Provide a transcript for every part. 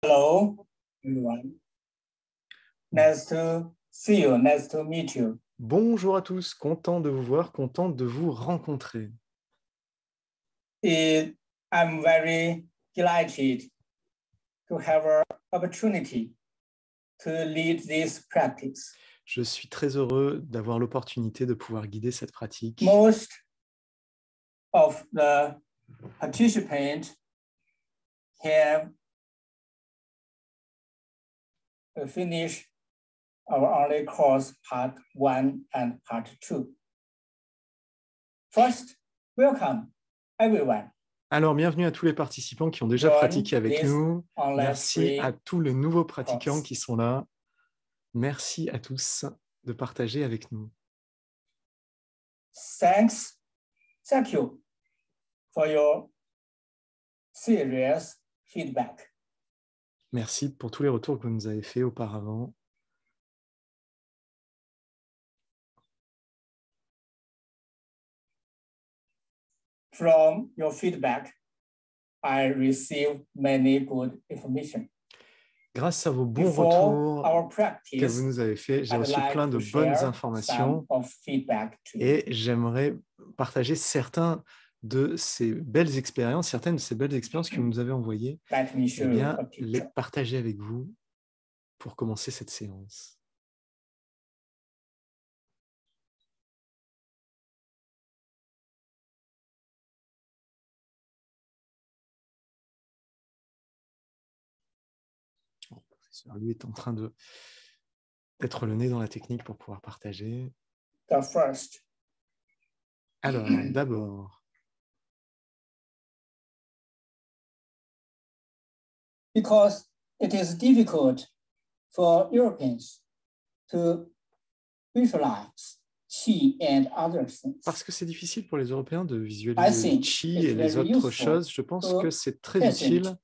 Hello, everyone. Nice to see you. Nice to meet you. Bonjour à tous, content de vous voir, content de vous rencontrer. I'm very delighted to have an opportunity to lead this practice. Je suis très heureux d'avoir l'opportunité de pouvoir guider cette pratique. Most of the participants have finished our online course part 1 and part 2. First, welcome everyone. Alors, bienvenue à tous les participants qui ont déjà pratiqué avec nous. Merci à tous les nouveaux pratiquants qui sont là. Merci à tous de partager avec nous. Thank you for your serious feedback. Merci pour tous les retours que vous nous avez faits auparavant. From your feedback, I received many good information. Grâce à vos bons retours que vous nous avez faits, j'ai reçu plein de bonnes informations et j'aimerais partager certaines de ces belles expériences que vous nous avez envoyées, et bien les partager avec vous pour commencer cette séance. Le professeur, lui, est en train d'être le nez dans la technique pour pouvoir partager. Alors, d'abord, because it is difficult for Europeans to visualize qi and other things. Parce que c'est difficile pour les Européens de visualiser le qi et les autres choses, je pense que c'est très utile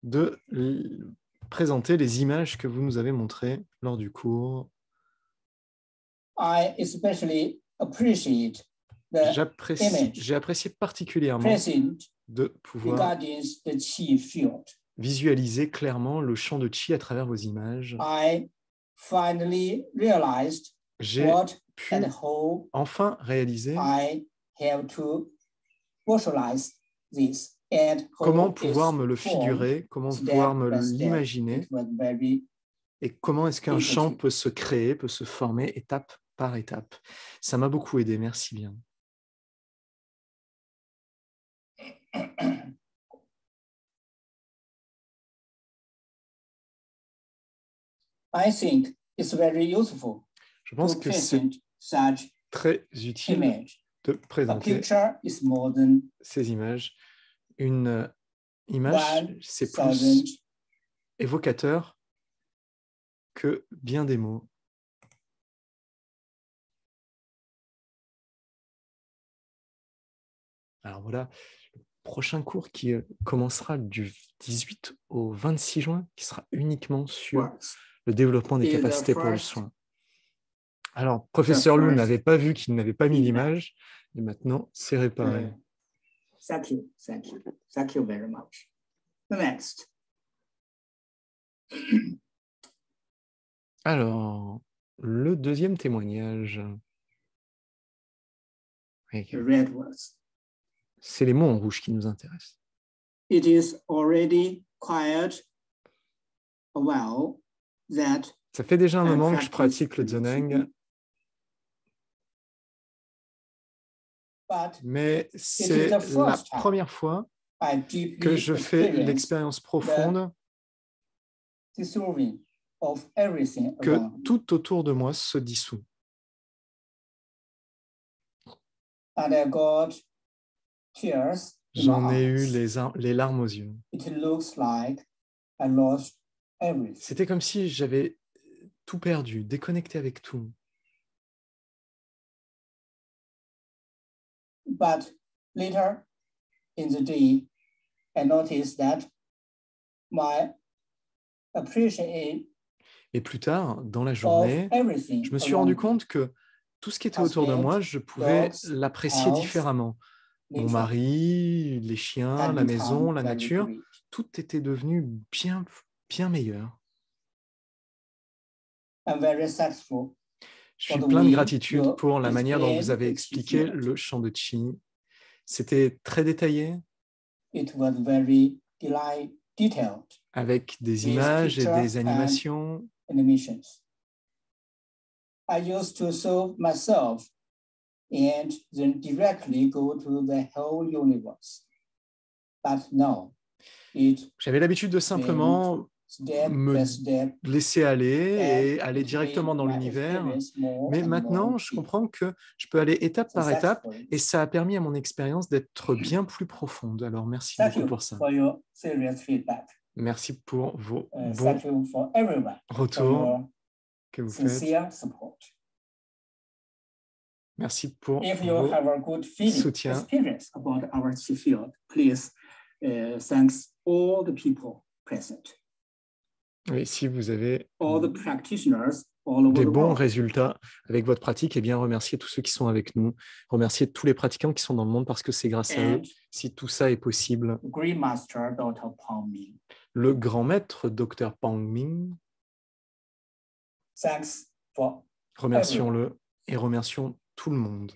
de présenter les images que vous nous avez montrées lors du cours. J'ai apprécié particulièrement de pouvoir visualiser clairement le champ de qi à travers vos images. J'ai pu enfin réaliser comment pouvoir me le figurer, comment pouvoir me l'imaginer et comment est-ce qu'un champ peut se créer, peut se former étape par étape. Ça m'a beaucoup aidé, merci bien. Je pense que c'est très utile de présenter ces images. Une image, c'est plus évocateur que bien des mots. Alors voilà, le prochain cours qui commencera du 18 au 26 juin, qui sera uniquement sur le développement des capacités pour le soin. Alors, professeur Lou n'avait pas vu qu'il n'avait pas mis l'image, et maintenant, c'est réparé. Thank you. Thank you very much. The next. Alors, le deuxième témoignage. C'est les mots en rouge qui nous intéressent. It is already quite a while that ça fait déjà un moment que je pratique le Zhoneng, mais c'est la première fois que je fais l'expérience profonde que tout autour de moi se dissout. J'en ai eu les larmes aux yeux. C'était comme si j'avais tout perdu, déconnecté avec tout. But later in the day, I noticed that my appreciation. Et plus tard, dans la journée, je me suis rendu compte que tout ce qui était autour de moi, je pouvais l'apprécier différemment. Mon mari, les chiens, la maison, la nature, tout était devenu bien meilleur. Je suis plein de gratitude pour la manière dont vous avez expliqué le chant de Qi. C'était très détaillé, avec des images et des animations. I used to serve myself and then directly go to the whole universe. But now, j'avais l'habitude de simplement me laisser aller et aller directement dans l'univers. Mais maintenant, je comprends que je peux aller étape par étape et ça a permis à mon expérience d'être bien plus profonde. Alors, merci beaucoup pour ça. Merci pour vos bons retours que vous faites. Merci pour vos soutiens. Oui, si vous avez des bons résultats avec votre pratique, eh bien, remerciez tous ceux qui sont avec nous. Remerciez tous les pratiquants qui sont dans le monde parce que c'est grâce à eux si tout ça est possible. Le grand maître, Dr. Pang Ming, remercions-le et remercions tout le monde.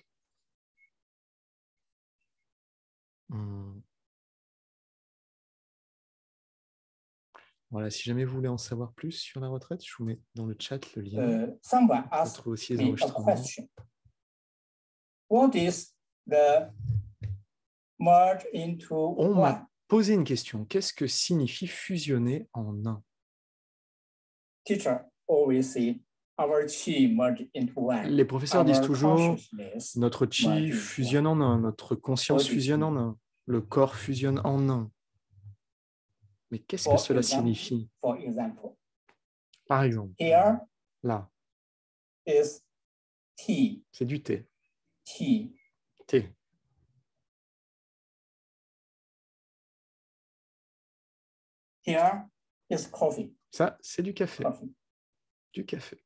Voilà, si jamais vous voulez en savoir plus sur la retraite, je vous mets dans le chat le lien. Vous trouverez aussi les enregistrements. On m'a posé une question. Qu'est-ce que signifie fusionner en un? Les professeurs disent toujours notre chi fusionne en un, notre conscience fusionne en un, le corps fusionne en un. Mais qu'est-ce que cela signifie? Par exemple, là, c'est du thé. Thé. Ça, c'est du café. Du café.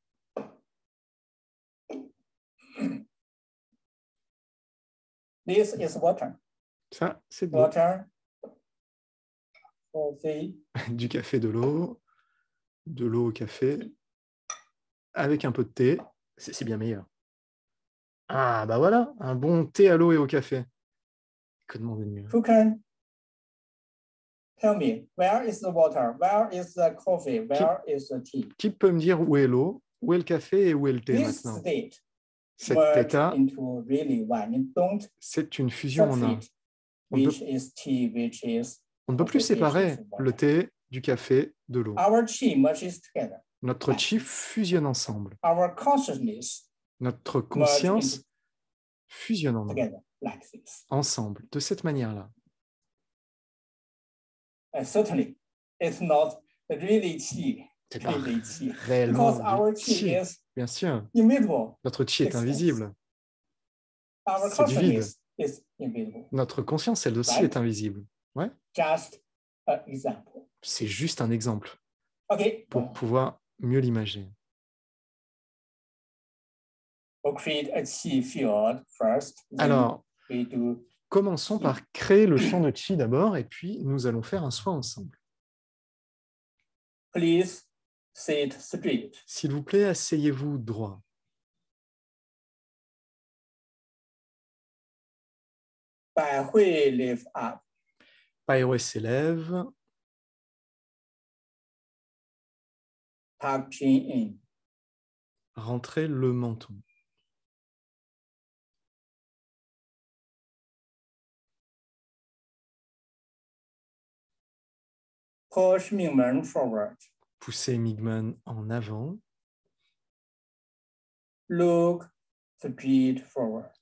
Ça, c'est de l'eau. Du café, de l'eau au café, avec un peu de thé, c'est bien meilleur. Ah, bah voilà, un bon thé à l'eau et au café. Que demander de mieux? Qui peut me dire où est l'eau, où est le café et où est le thé maintenant? Cet état, c'est une fusion en un. On ne peut plus séparer le thé du café de l'eau. Notre chi fusionne ensemble. Notre conscience fusionne en nous. Ensemble, de cette manière-là. C'est pas réellement du chi, bien sûr. Notre chi est invisible. C'est du vide. Notre conscience, elle aussi, est invisible. Ouais. C'est juste un exemple pour pouvoir mieux l'imager. Alors, commençons par créer le champ de chi d'abord et puis nous allons faire un soin ensemble. S'il vous plaît, asseyez-vous droit. Pai Hui s'élève. Rentrez le menton. Poussez Mingmen en avant.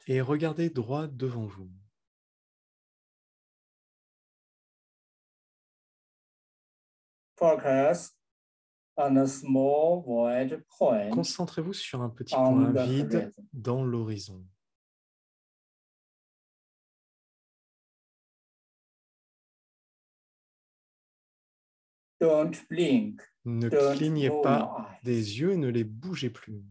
Et regardez droit devant vous. Concentrez-vous sur un petit point vide dans l'horizon. Ne clignez pas des yeux et ne les bougez plus.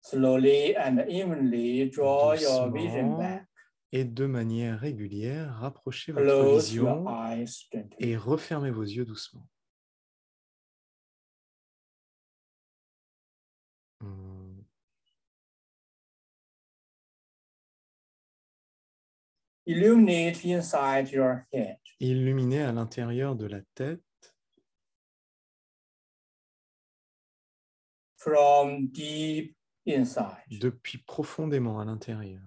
Slowly and evenly draw your vision Doucement back. Et de manière régulière, rapprochez votre Close your vision eyes gently. et refermez vos yeux doucement. Illuminate inside your head. Illuminez à l'intérieur de la tête. From deep inside. Depuis profondément à l'intérieur.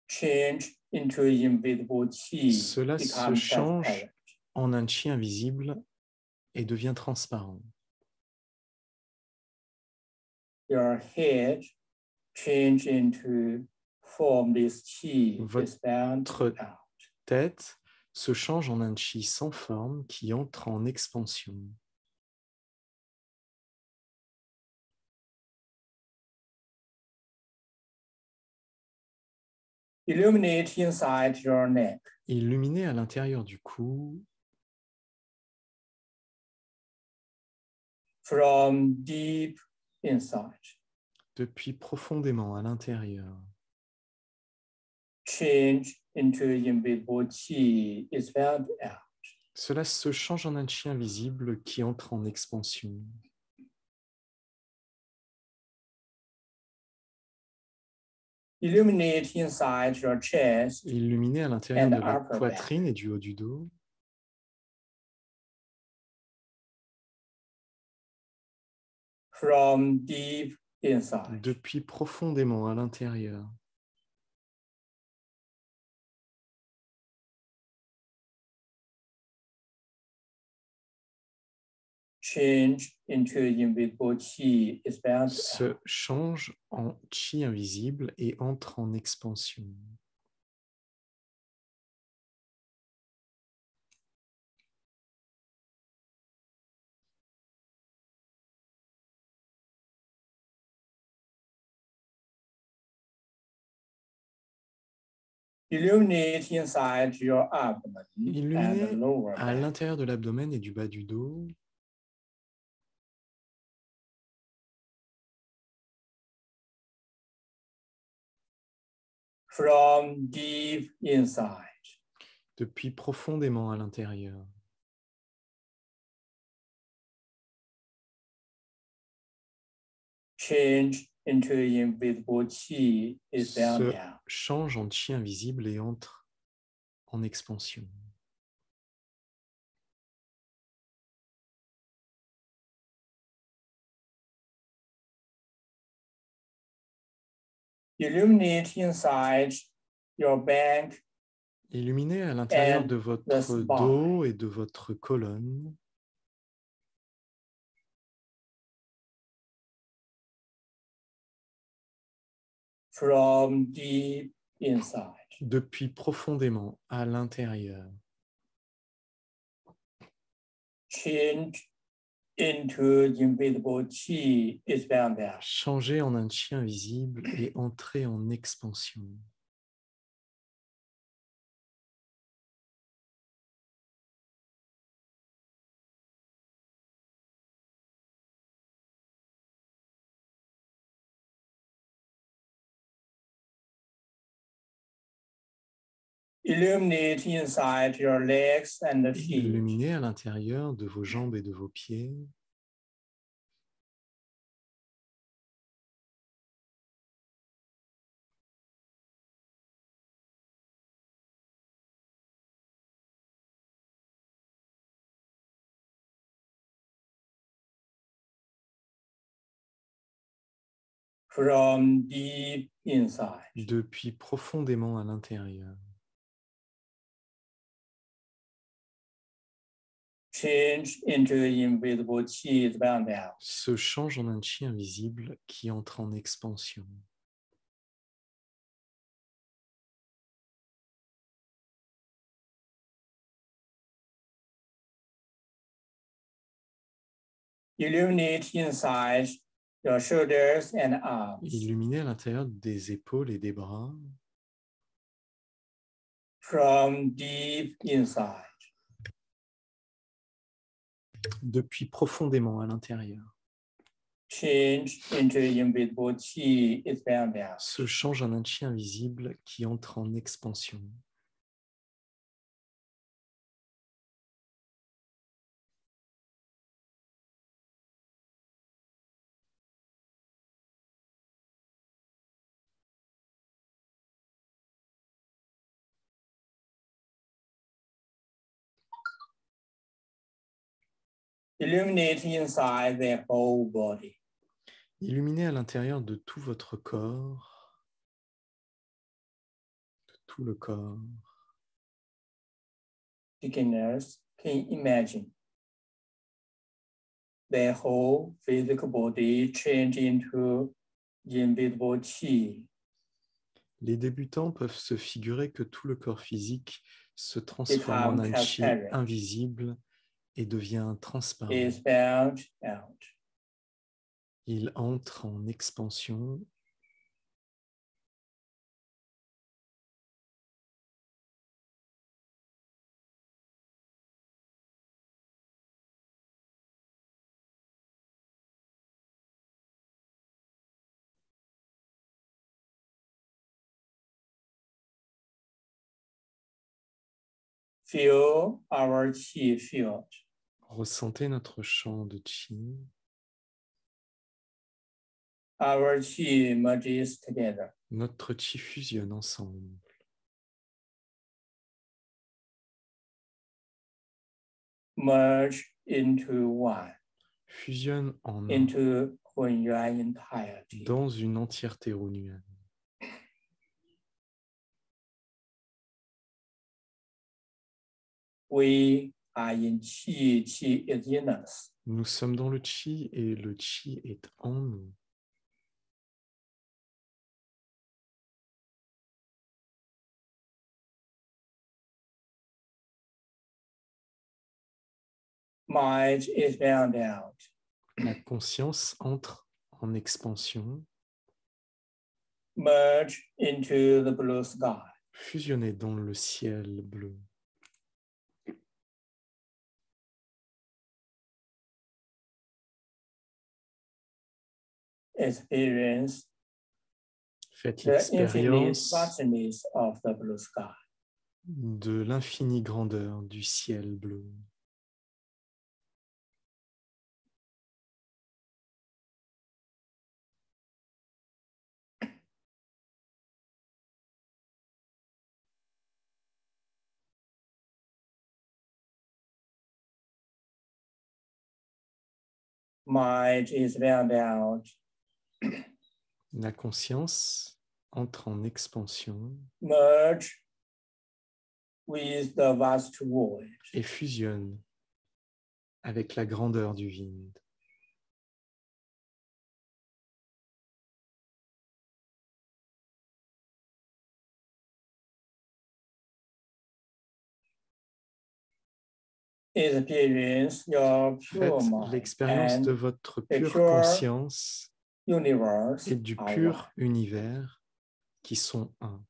Change into invisible chi. Cela se change en un chi invisible et devient transparent. Your head change into formless chi. Votre tête se change en un chi sans forme qui entre en expansion. Illuminate inside your neck. Illuminez à l'intérieur du cou. From deep inside. Depuis profondément à l'intérieur. Change into invisible chi expand out. Cela se change en un chi invisible qui entre en expansion. Illuminate inside your chest. Illuminez à l'intérieur de la poitrine et du haut du dos. From deep inside. Depuis profondément à l'intérieur. Change into invisible chi expand. Se change en chi invisible et entre en expansion. Illuminate inside your abdomen. Illuminez à l'intérieur de l'abdomen et du bas du dos. From deep inside. Depuis profondément à l'intérieur. Change into invisible chi expand. Se change en chi invisible et entre en expansion. Illuminate inside your back. Illuminez à l'intérieur de votre dos et de votre colonne. From deep inside. Depuis profondément à l'intérieur. Change into invisible chi expand. Changez en un chi invisible et entrez en expansion. Illuminate inside your legs and feet. Illuminez à l'intérieur de vos jambes et de vos pieds. From deep inside. Depuis profondément à l'intérieur. Change into invisible chi expand. Se change en un chi invisible qui entre en expansion. Illuminate inside your shoulders and arms. Illuminez à l'intérieur des épaules et des bras. From deep inside. depuis profondément à l'intérieur. Se change en un chi invisible qui entre en expansion. Illuminate inside the whole body. Illuminez à l'intérieur de tout votre corps, de tout le corps. Beginners can imagine the whole physical body change into invisible chi. Les débutants peuvent se figurer que tout le corps physique se transforme en un chi invisible et devient transparent. Il entre en expansion. Feel our chi field. Ressentez notre champ de chi. Our chi merges together. Notre chi fusionne ensemble. Merge into one. Fusionne en un. Into Hunyuan entirety. Dans une entièreté Hunyuan. We are in chi, chi is in us. Nous sommes dans le chi et le chi est en nous. Mind is bound out. La conscience entre en expansion. Merge into the blue sky. Fusionnez dans le ciel bleu. Experience Faites l'expérience de l'infinie grandeur du ciel bleu. Mind is bound out. La conscience entre en expansion. Merge with the vast void. Et fusionne avec la grandeur du vide. Faites l'expérience de votre pure conscience et du pur univers qui sont un.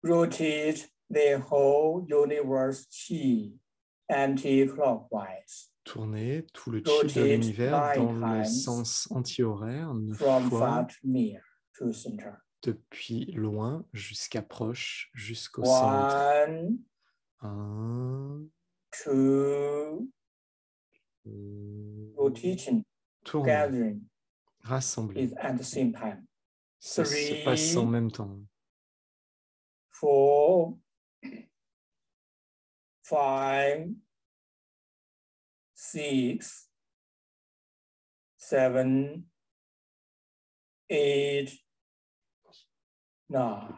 Rotate the whole universe chi anti-clockwise. Tournez tout le chi de l'univers dans le sens anti-horaire 9 fois depuis loin jusqu'à proche, jusqu'au centre. 1, 2, rotation, tournez, rassemblez. Ça se passe en même temps. 4, 5, 6, 7, 8, 9.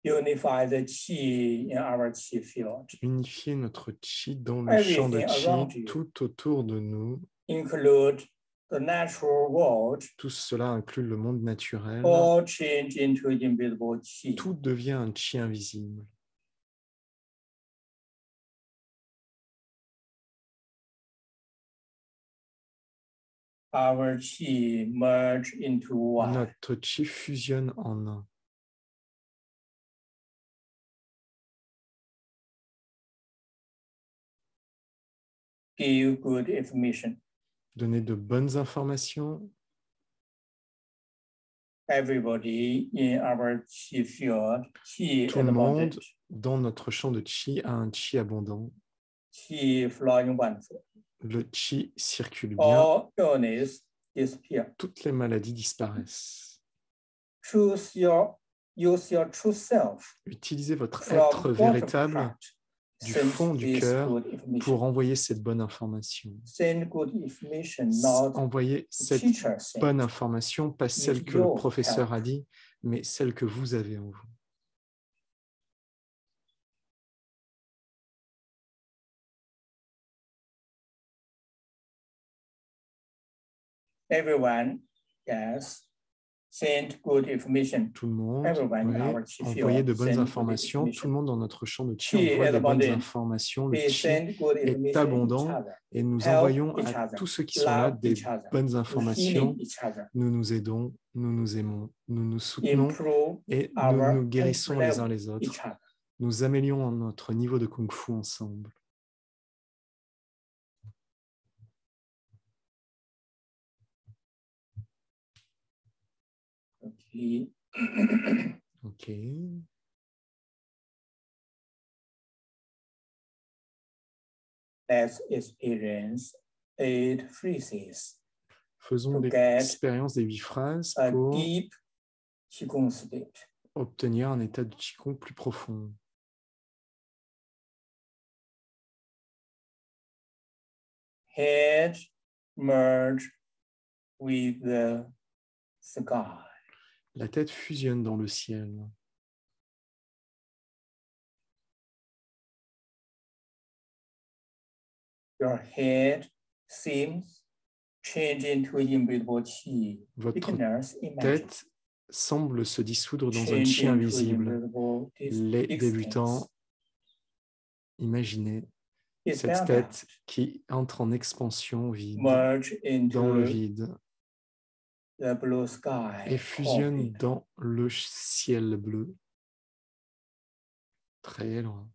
Unify the chi in our chi field. Unifiez notre chi dans le champ de chi tout autour de nous. Include the natural world, tout cela inclut le monde naturel, all change into invisible qi. Tout devient un qi invisible. Our qi merge into one. Notre qi fusionne en un. Give good information. Donner de bonnes informations. Everybody in our qi field, qi Tout le monde dans notre champ de qi a un qi abondant. Qi flowing wonderful. Le qi circule bien. All illness disappear. Toutes les maladies disparaissent. Use your true self. Utilisez votre être véritable du fond du cœur pour envoyer cette bonne information. Envoyez cette bonne information, pas celle que le professeur a dit, mais celle que vous avez en vous. Everyone, yes. Send good information. Tout le monde, oui, envoyer de bonnes informations. Tout le monde dans notre champ de qi envoie de bonnes informations. Le qi est abondant et nous envoyons à tous ceux qui sont là des bonnes informations. Nous nous aidons, nous nous aimons, nous nous soutenons et nous nous guérissons les uns les autres. Nous améliorons notre niveau de Kung Fu ensemble. Ok. Let's experience 8 phrases. Faisons l'expérience des 8 phrases pour obtenir un état de Qigong plus profond. Head merge with the sky. La tête fusionne dans le ciel. Your head seems change into invisible qi. Votre tête semble se dissoudre dans un qi invisible. Les débutants, imaginez cette tête qui entre en expansion vide, dans le vide, et fusionne dans le ciel bleu, très loin.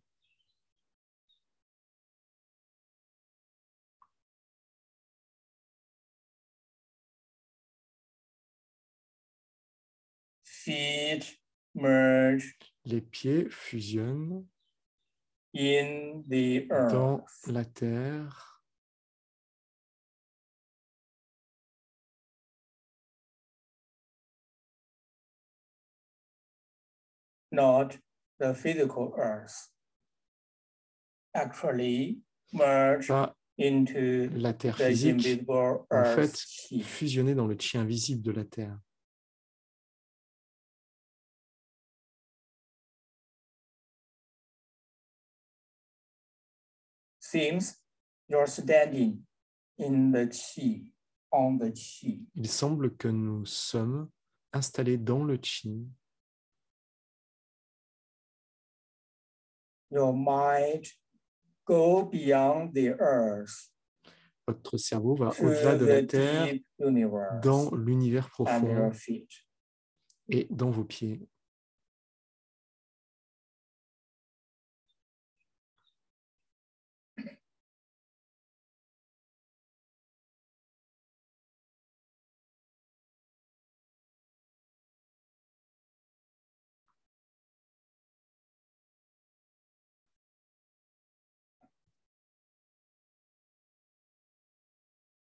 Feet merge. Les pieds fusionnent in the earth. Dans la terre. Not the physical earth. Actually merge Pas into la terre the physique, invisible en earth fait, qi. fusionner dans le qi invisible de la terre. Seems you're standing in the qi, on the qi. Il semble que nous sommes installés dans le qi. Your mind go beyond the earth. Votre cerveau va au-delà de la terre, dans l'univers profond et dans vos pieds.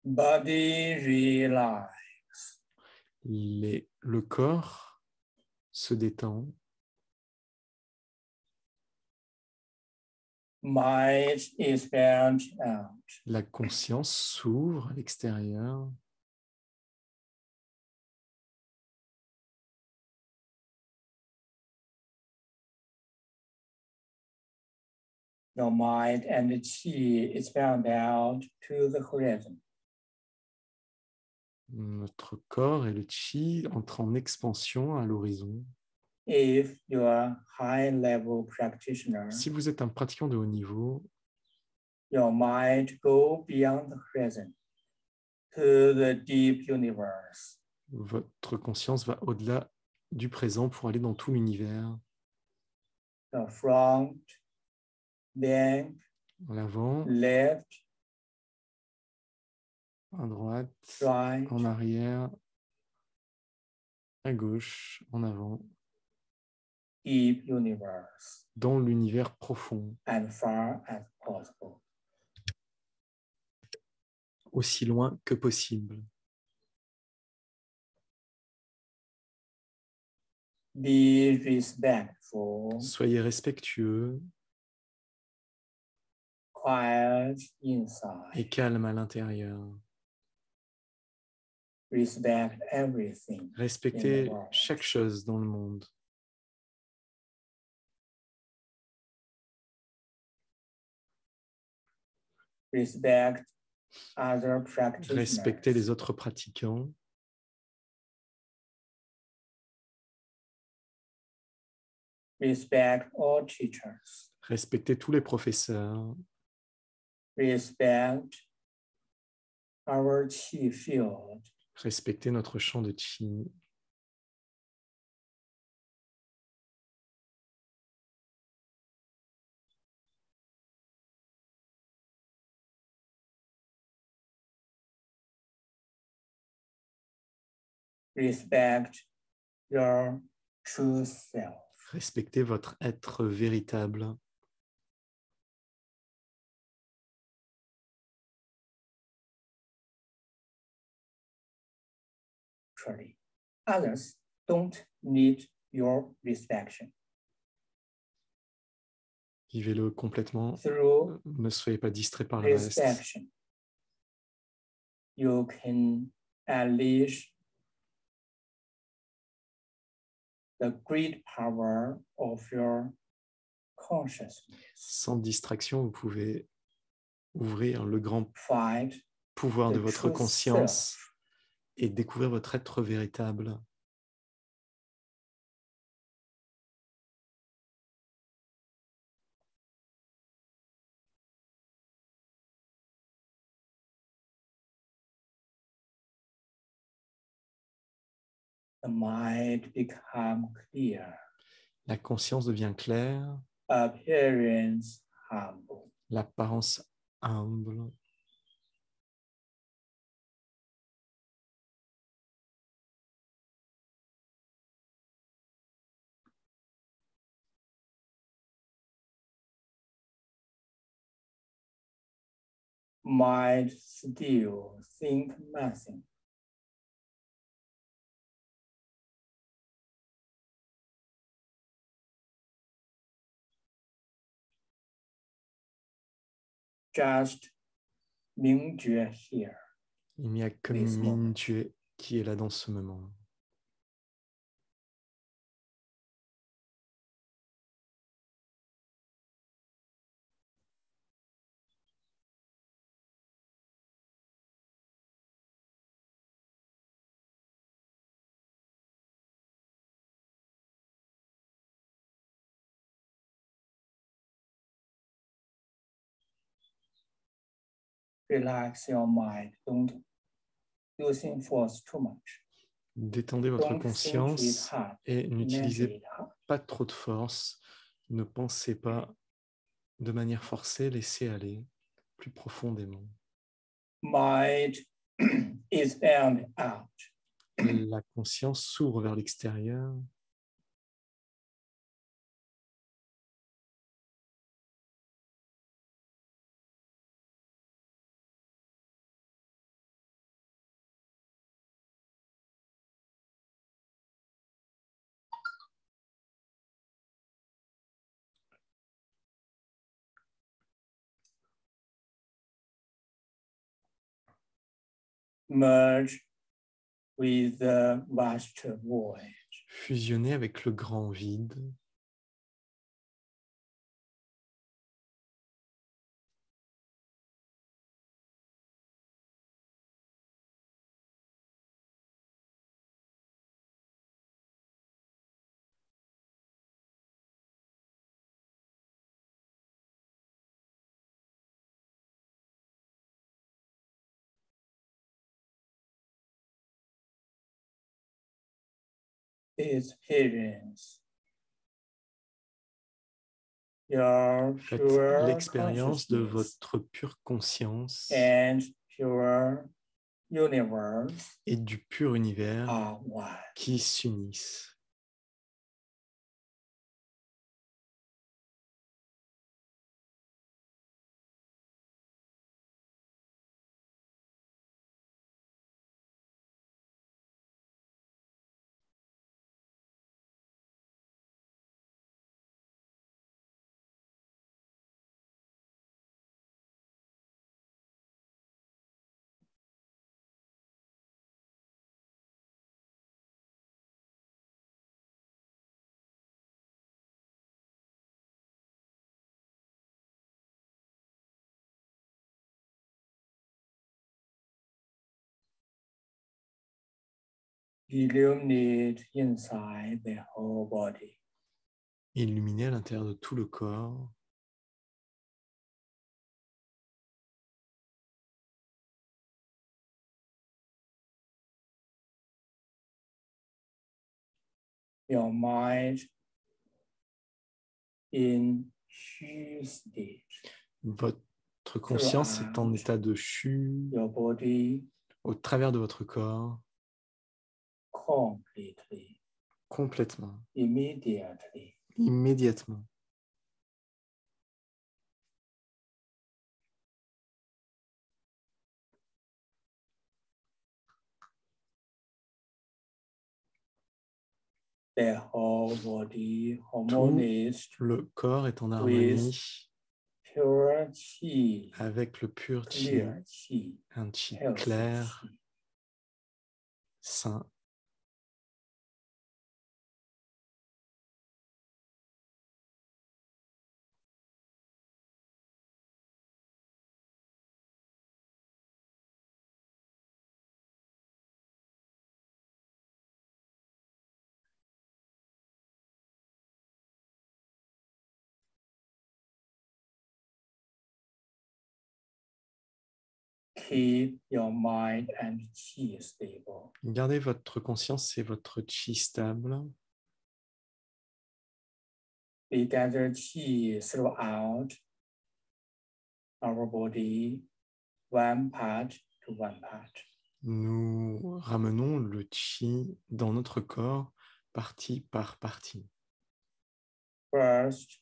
Body relax. Le corps se détend. Mind expand out. La conscience s'ouvre à l'extérieur. Your mind and the qi expand out to the horizon. Notre corps et le chi entrent en expansion à l'horizon. If you are high-level practitioner, si vous êtes un pratiquant de haut niveau, your mind go beyond the present to the deep universe. Votre conscience va au-delà du présent pour aller dans tout l'univers. The front, then en avant, left, à droite, right, en arrière, à gauche, en avant, deep universe, dans l'univers profond, and far as possible. Aussi loin que possible. Be respectful. Soyez respectueux. Quiet inside. Et calme à l'intérieur. Respect everything. Respectez chaque chose dans le monde. Respect other practitioners. Respectez les autres pratiquants. Respect all teachers. Respectez tous les professeurs. Respect our chi field. Respectez notre champ de chi. Respect your true self. Respectez votre être véritable. Others don't need your respect. Vivez-le complètement. Ne soyez pas distrait par le reste. You can unleash the great power of your consciousness. Sans distraction, vous pouvez ouvrir le grand pouvoir de votre conscience et découvrir votre être véritable. The mind become clear. La conscience devient claire. Appearance humble. L'apparence humble. Mind still, think nothing. Just Mingjue here. Il n'y a que Mingjue qui est là dans ce moment. Relax your mind. Don't using force too much. Détendez votre conscience et n'utilisez pas trop de force. Ne pensez pas de manière forcée, laissez aller plus profondément. Mind is bound out. La conscience s'ouvre vers l'extérieur. Merge with the vast void. Fusionner avec le grand vide. Faites l'expérience de votre pure conscience et du pur univers qui s'unissent. Illuminate inside the whole body. Illuminer à l'intérieur de tout le corps. Your mind in Shu state. Votre conscience est en état de Shu Your body au travers de votre corps. Completely. Complètement. Immediately. Immédiatement. The whole body Tout le corps est en harmonie pure chi, avec le pur chi, un chi clair, sain. Keep your mind and chi stable. Gardez votre conscience et votre chi stable. We gather chi throughout our body, one part to one part. Nous ramenons le chi dans notre corps, partie par partie. First,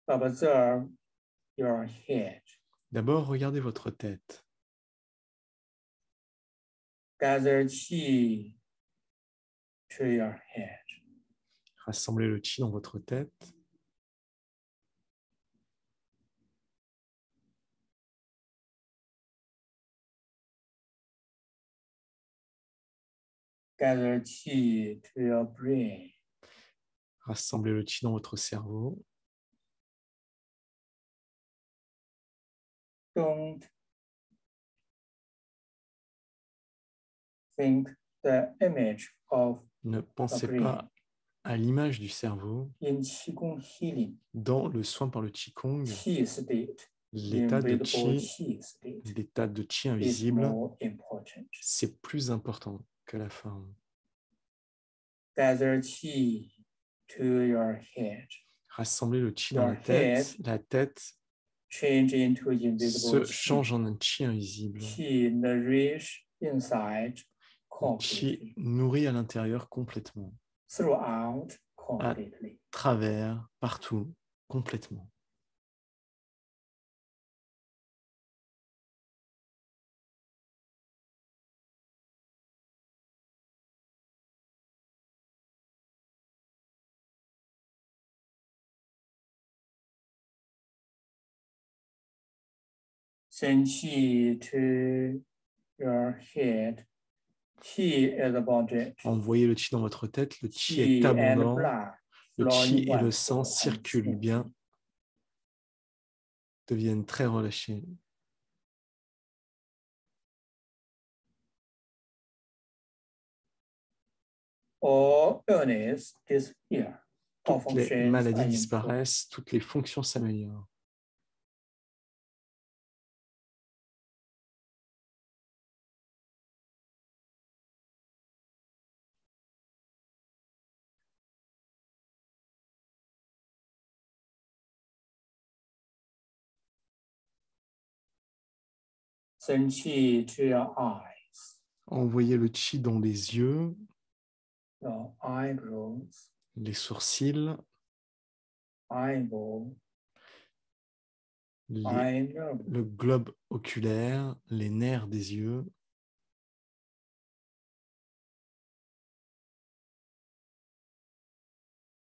observe your head. D'abord, regardez votre tête. Gather chi to your head. Rassemblez le chi dans votre tête. Gather chi to your brain. Rassemblez le chi dans votre cerveau. Don't think the image of Ne pensez pas à l'image du cerveau in Qigong healing. Dans le soin par le Qigong, Qi state, l'état de chi invisible, c'est plus important que la forme. Gather chi to your head. Rassemblez le chi dans la tête se change en un chi invisible. Chi nourish inside le chi nourrit à l'intérieur complètement. Throughout, à travers, partout, complètement. Send chi to your head. Chi is abundant. Envoyez le chi dans votre tête, le chi est abondant. Le chi et le sang circulent bien, deviennent très relâchés. Toutes les maladies disparaissent, toutes les fonctions s'améliorent. Send qi to your eyes. Envoyez le qi dans les yeux, Your eyebrows, les sourcils, eyeball, le globe oculaire, les nerfs des yeux.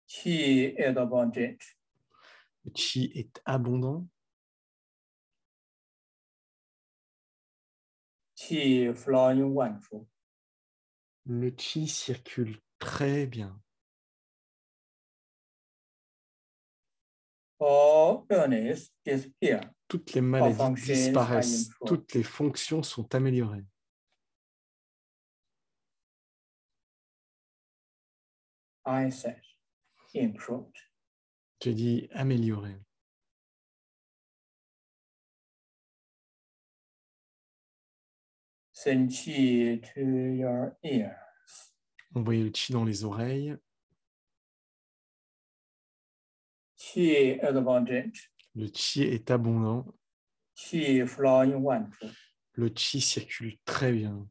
Qi is abundant. Le qi est abondant. Qi flowing wonderful. Le qi circule très bien. All illness disappear. Toutes les maladies disparaissent. Toutes les fonctions sont améliorées. Eyesight improved. J'ai dit améliorer. Send qi to your ears. Envoyez le qi dans les oreilles. Qi is abundant. Le qi est abondant. Qi flowing wonderful. Le qi circule très bien.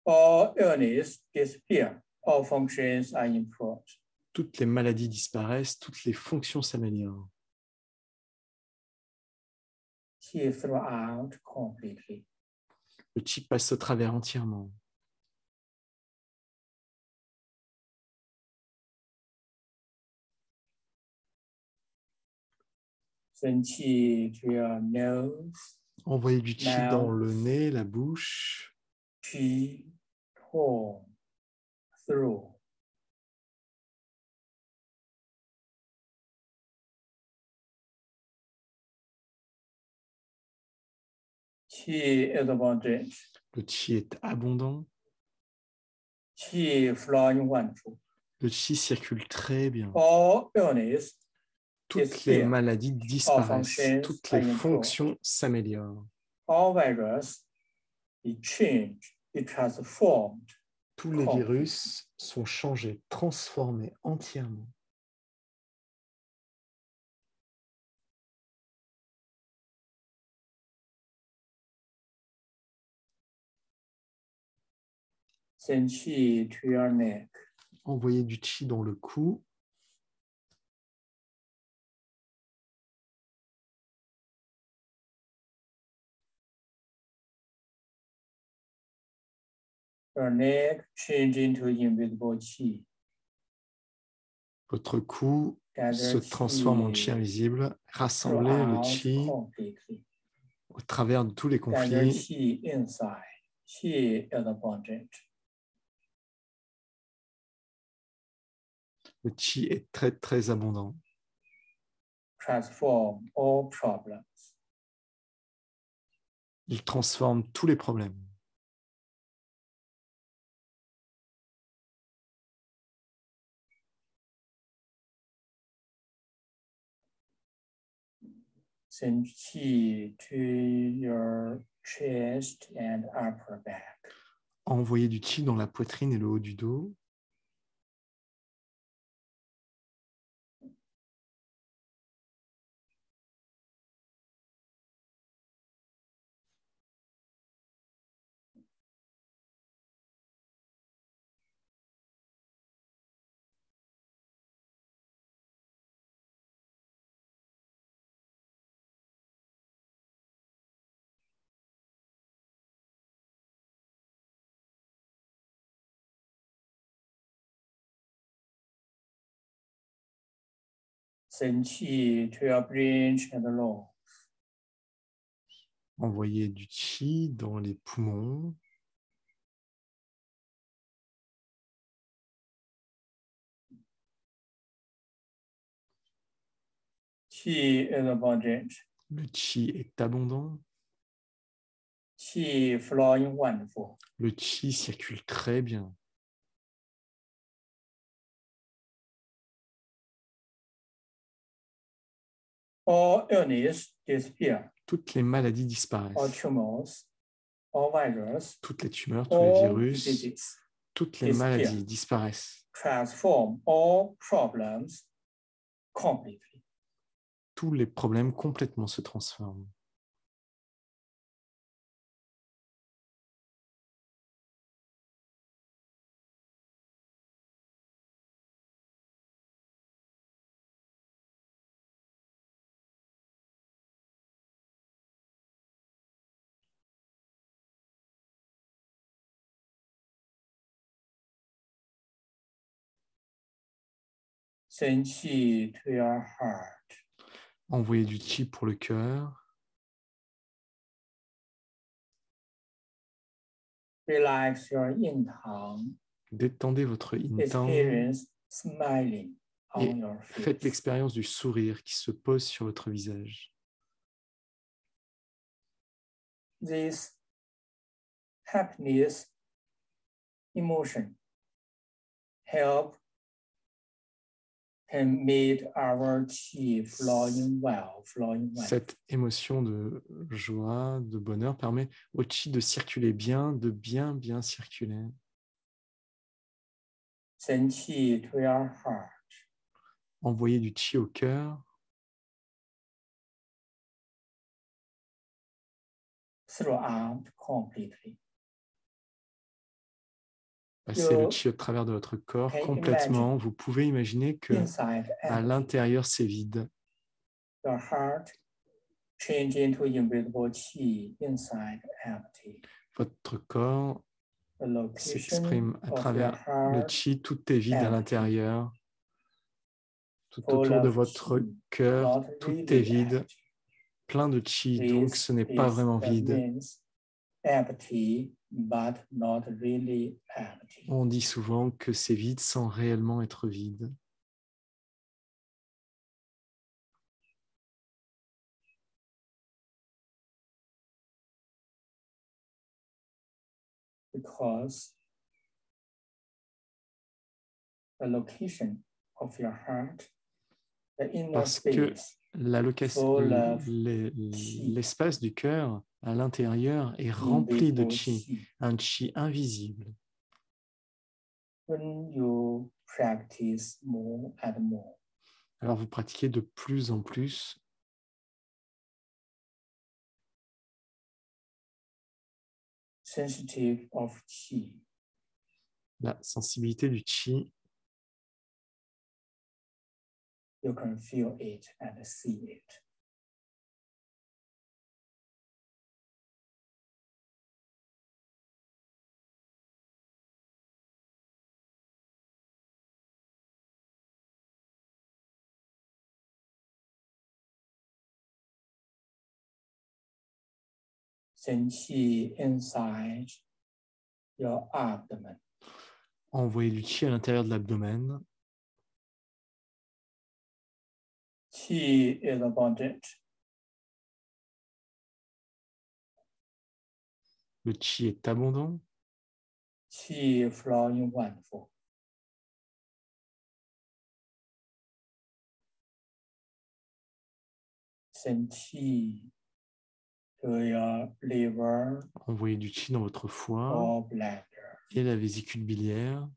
All illness disappear. All functions are improved. Toutes les maladies disparaissent, toutes les fonctions s'améliorent. Qi throughout completely. Le qi passe au travers entièrement. Send qi to your nose. Envoyez du qi dans le nez, la bouche. Qi, tongue, throat. Qi is abundant. Le qi est abondant. Qi flowing wonderful. Le qi circule très bien. All illness Toutes les maladies disparaissent. Toutes les fonctions s'améliorent. All virus is changed, is transformed. Tous les virus sont changés, transformés entièrement. Send qi to your neck. Envoyez du qi dans le cou. Your neck change into invisible qi. Votre cou se transforme en qi invisible. Rassemblez le qi au travers de tous les conflits. Le qi est très, très abondant. Transform all problems. Il transforme tous les problèmes. Send qi to your chest and upper back. Envoyez du qi dans la poitrine et le haut du dos. Send qi to your brain and lungs. Envoyez du qi dans les poumons. Qi is abundant. Le qi est abondant. Qi flowing wonderful. Le qi circule très bien. All illness disappear. Toutes les maladies disparaissent. All tumors, all virus, toutes les tumeurs, tous les virus, diseases, toutes les maladies disparaissent. Transform all problems completely. Tous les problèmes complètement se transforment. Send qi to your heart. Envoyez du qi pour le cœur. Relax your yin tang. Détendez votre yin tang. Experience smiling et on your face. faites l'expérience du sourire qui se pose sur votre visage. This happiness emotion help can make our qi flowing well. Cette émotion de joie, de bonheur permet au qi de circuler bien, de bien circuler. Send qi to your heart. Envoyez du qi au cœur. Throughout completely. Passez le qi au travers de votre corps complètement. Vous pouvez imaginer que à l'intérieur, c'est vide. Your heart change into invisible qi inside empty. Votre corps s'exprime à travers le qi, tout est vide à l'intérieur. Tout autour de votre cœur, tout est vide, plein de qi, donc ce n'est pas vraiment vide. On dit souvent que c'est vide sans réellement être vide. Because the location of your heart, the inner parce que space, l'espace du cœur à l'intérieur est rempli de qi, un qi invisible. When you practice more and more, alors vous pratiquez de plus en plus. Sensitive of qi. La sensibilité du qi. You can feel it and see it. Send qi inside your abdomen. Envoyez du qi à l'intérieur de l'abdomen. Qi is abundant. Le qi est abondant. Qi flowing wonderful. Send qi to your liver. Envoyez du qi dans votre foie et la vésicule biliaire.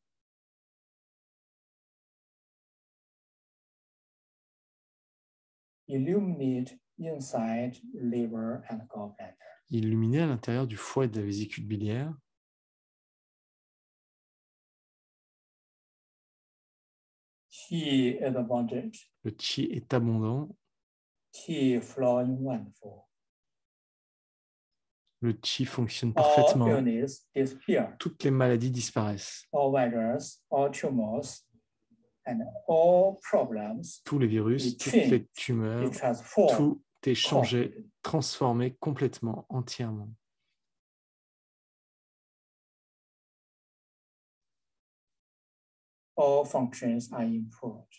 Illuminate inside liver and gallbladder. Illuminez à l'intérieur du foie et de la vésicule biliaire. Qi is abundant. Le qi est abondant. Qi flowing wonderful. Le qi fonctionne parfaitement. Toutes les maladies disparaissent. All virus, all tumors, and all problems. Tous les virus, toutes les tumeurs, tout est changé, transformé complètement, entièrement. All functions are improved.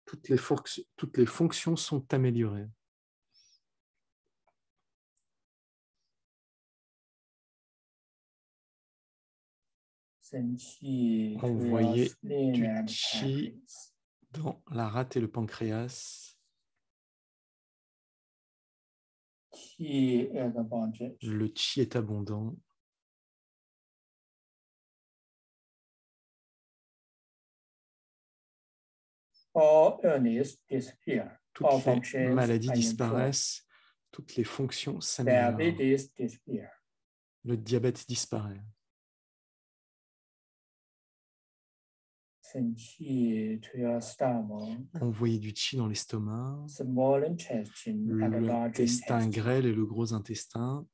Toutes les fonctions sont améliorées. Envoyez du qi dans la rate et le pancréas. Le qi est abondant. Toutes les maladies disparaissent, toutes les fonctions s'améliorent. Le diabète disparaît. Envoyez du qi dans l'estomac, l'intestin grêle et le gros intestin.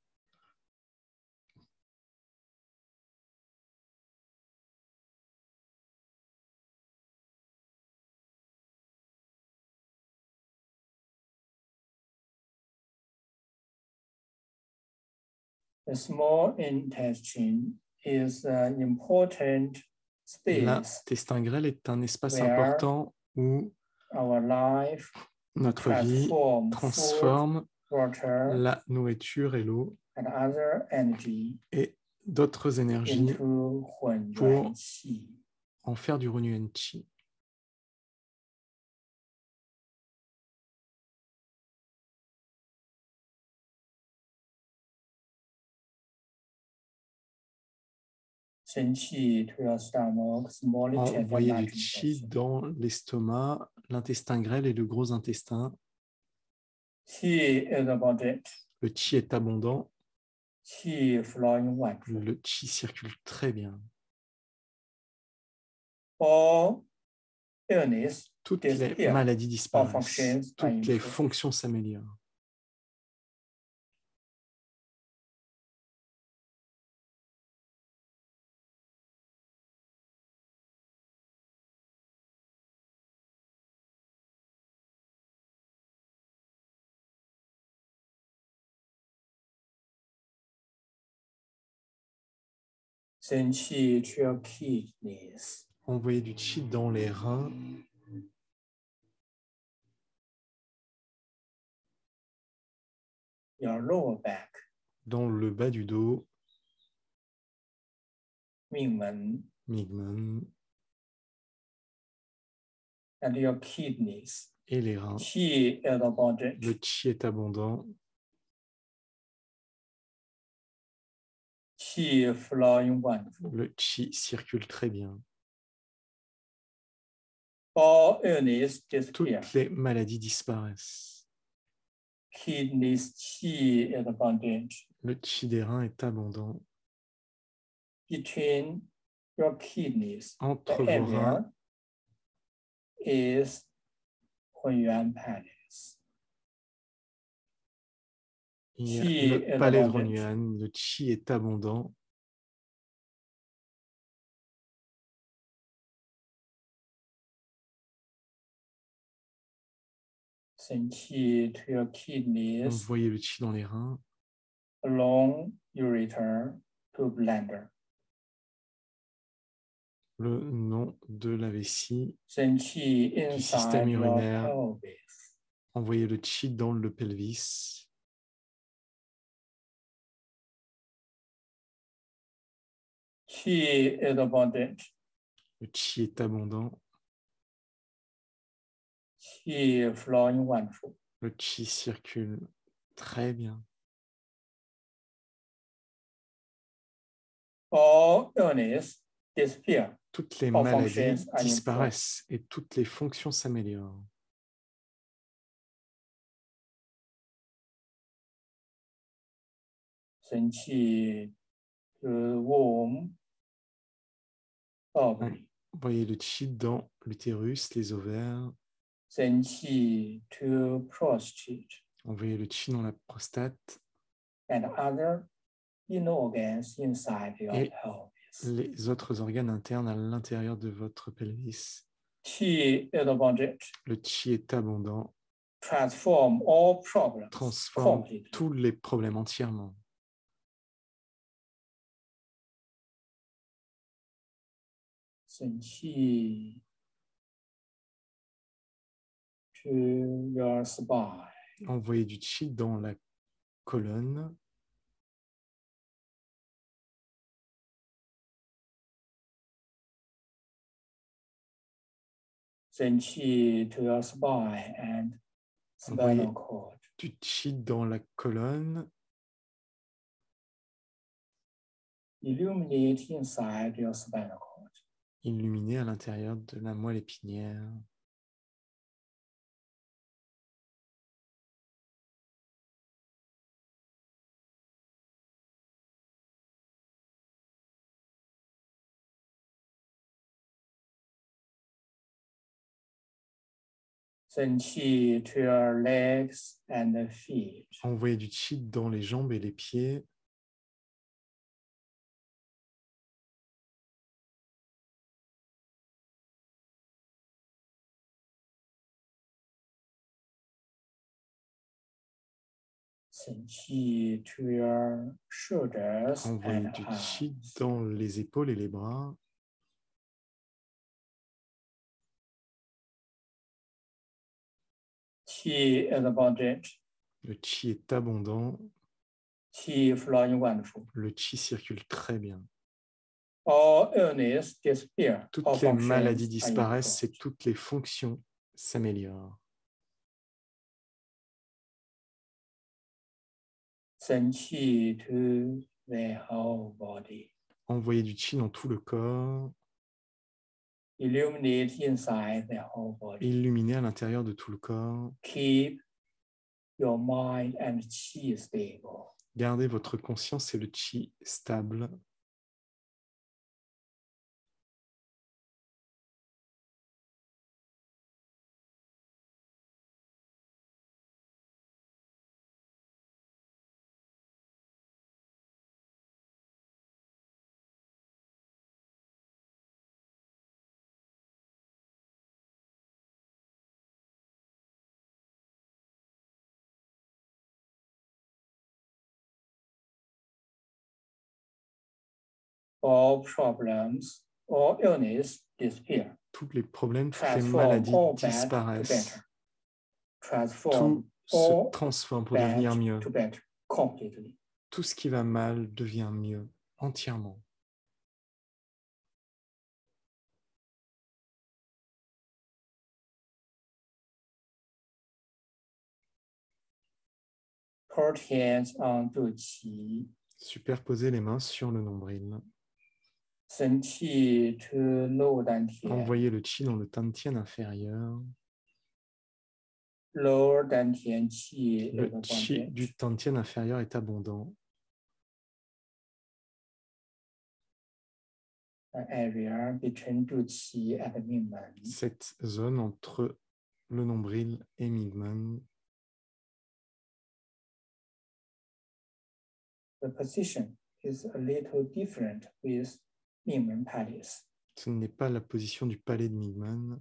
The small intestine is an important space. L'intestin grêle est un espace important où notre vie transforme la nourriture et l'eau et d'autres énergies pour en faire du Hunyuan Qi. Envoyer du qi dans l'estomac, l'intestin grêle et le gros intestin. Le qi est abondant. Le qi circule très bien. Toutes les maladies disparaissent. Toutes les fonctions s'améliorent. Envoyer du qi dans les reins. Dans le bas du dos. Mingmen. Et les reins. Le qi est abondant. Le qi circule très bien. Toutes les maladies disparaissent. Le qi des reins est abondant. Entre vos reins il y a le palais de Hunyuan. Le qi est abondant. Envoyez le qi dans les reins. Le nom de la vessie, du système urinaire. Envoyez le qi dans le pelvis. Le qi est abondant. Le qi circule très bien. Toutes les maladies disparaissent et toutes les fonctions s'améliorent. Envoyez le qi dans l'utérus, les ovaires. Envoyez le qi dans la prostate. Et les autres organes internes à l'intérieur de votre pelvis. Le qi est abondant. Transforme tous les problèmes entièrement. Envoyez du qi dans la colonne. Envoyez du qi dans la colonne. Illuminé à l'intérieur de la moelle épinière. Envoyez du qi dans les jambes et les pieds. Envoyez du qi dans les épaules et les bras. Le qi est abondant. Le qi circule très bien. Toutes les maladies disparaissent et toutes les fonctions s'améliorent. Envoyez du qi dans tout le corps. Illuminez à l'intérieur de tout le corps. Gardez votre conscience et le qi stable. Tous les problèmes, toutes les maladies disparaissent. Tout se transforme pour devenir mieux. Tout ce qui va mal devient mieux, entièrement. Superposez les mains sur le nombril. Envoyez le qi dans le tantien inférieur. Le qi du tantien inférieur est abondant. Cette zone entre le nombril et Mingmen. Ce n'est pas la position du palais de Mingmen,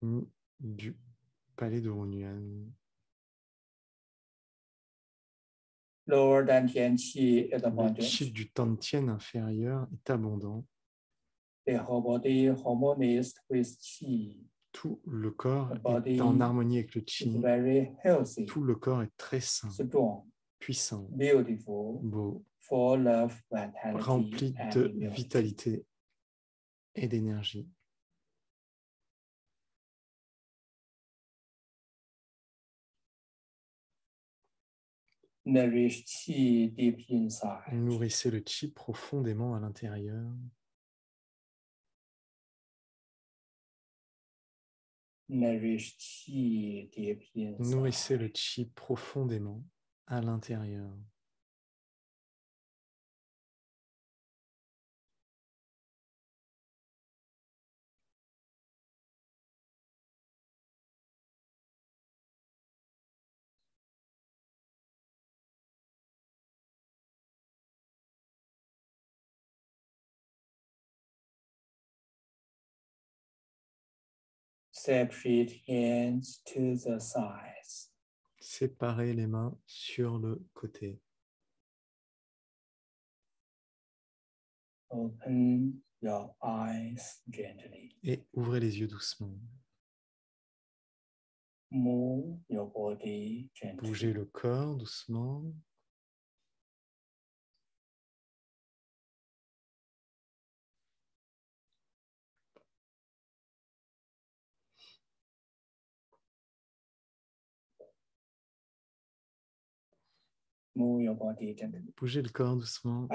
ni du palais de Hunyuan. Le qi du tantien inférieur est abondant. Tout le corps est en harmonie avec le qi. Tout le corps est très sain, puissant, beau, rempli de vitalité et d'énergie. Nourrissez le qi profondément à l'intérieur. Nourrissez le qi profondément à l'intérieur. Séparez les mains sur le côté. Et ouvrez les yeux doucement. Bougez le corps doucement. Bougez le corps doucement.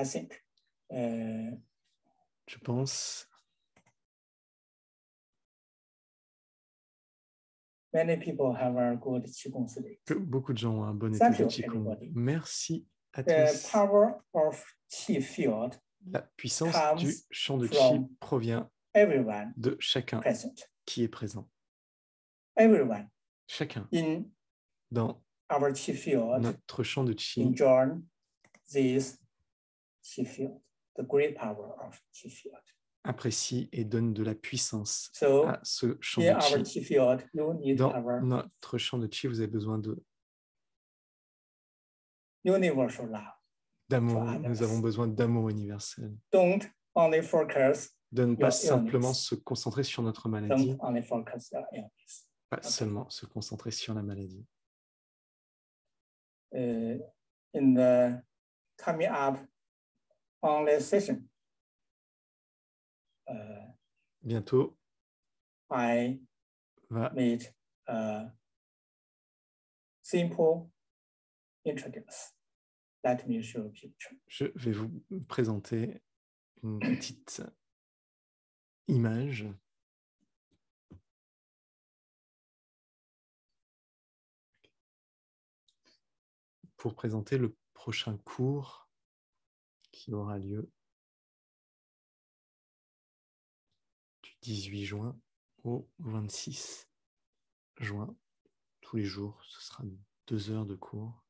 Je pense que beaucoup de gens ont un bon été de Qigong. Merci à tous. La puissance du champ de Qi provient de chacun qui est présent. Chacun dans notre champ de Qi apprécie et donne de la puissance à ce champ de chi. Dans notre champ de chi, vous avez besoin d'amour. Nous avons besoin d'amour universel. De ne pas simplement se concentrer sur notre maladie, pas seulement se concentrer sur la maladie. In the coming up online session, bientôt, I made a simple introduction. Let me show a picture. Je vais vous présenter une petite image. Pour présenter le prochain cours qui aura lieu du 18 juin au 26 juin. Tous les jours, ce sera 2 heures de cours.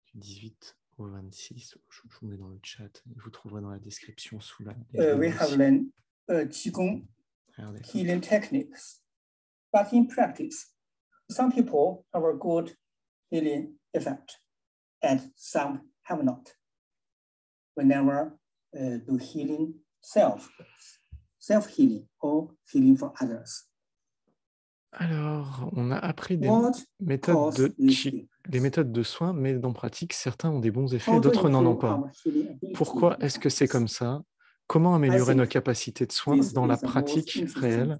Du 18 au 26. Je vous mets dans le chat. Vous trouverez dans la description sous la... We have learned Qigong healing techniques. But in practice, some people have a good healing effect, and some have not. We never do healing self-healing or healing for others. Alors, on a appris des méthodes de soins, mais dans pratique, certains ont des bons effets, d'autres n'en ont pas. Pourquoi est-ce que c'est comme ça? Comment améliorer nos capacités de soins dans la pratique réelle?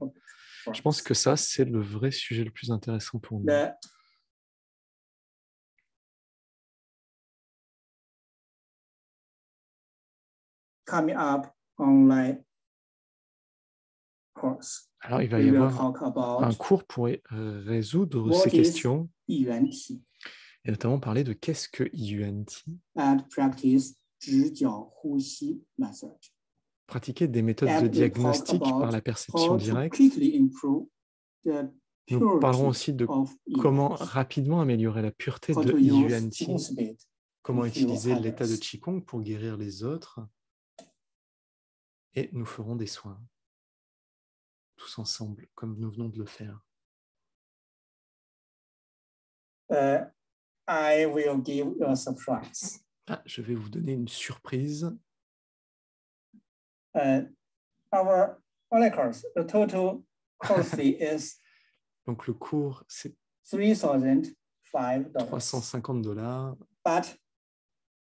Je pense que ça, c'est le vrai sujet le plus intéressant pour nous. Coming up online course. Alors, il va y avoir un cours pour résoudre ces questions et notamment parler de qu'est-ce que IUNT. Pratiquer des méthodes de diagnostic par la perception directe. Nous parlerons aussi de comment rapidement améliorer la pureté de IUNT, comment utiliser l'état de Qigong pour guérir les autres. Et nous ferons des soins, tous ensemble, comme nous venons de le faire. I will give you a surprise. Je vais vous donner une surprise. Our online course, the total course fee is donc le cours, c'est $3,500. $350. But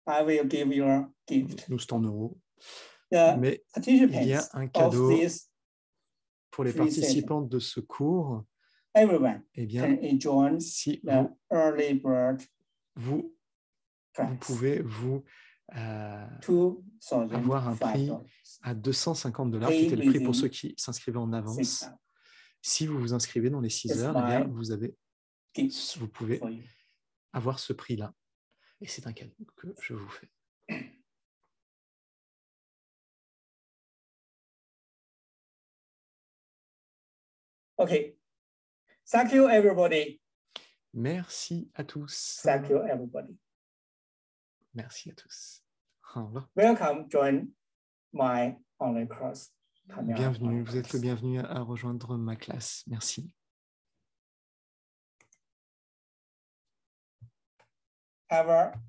I will give you a gift. Nous, c'est en euros. Mais il y a un cadeau pour les participants de ce cours. Eh bien, si vous pouvez avoir un prix à $250 qui était le prix pour ceux qui s'inscrivaient en avance. Si vous vous inscrivez dans les 6 heures, eh bien, vous pouvez avoir ce prix-là. Et c'est un cadeau que je vous fais. Okay. Thank you, everybody. Merci à tous. Thank you, everybody. Merci à tous. Au revoir. Welcome, join my online course. Bienvenue, vous êtes le bienvenu à rejoindre ma classe. Merci. Have a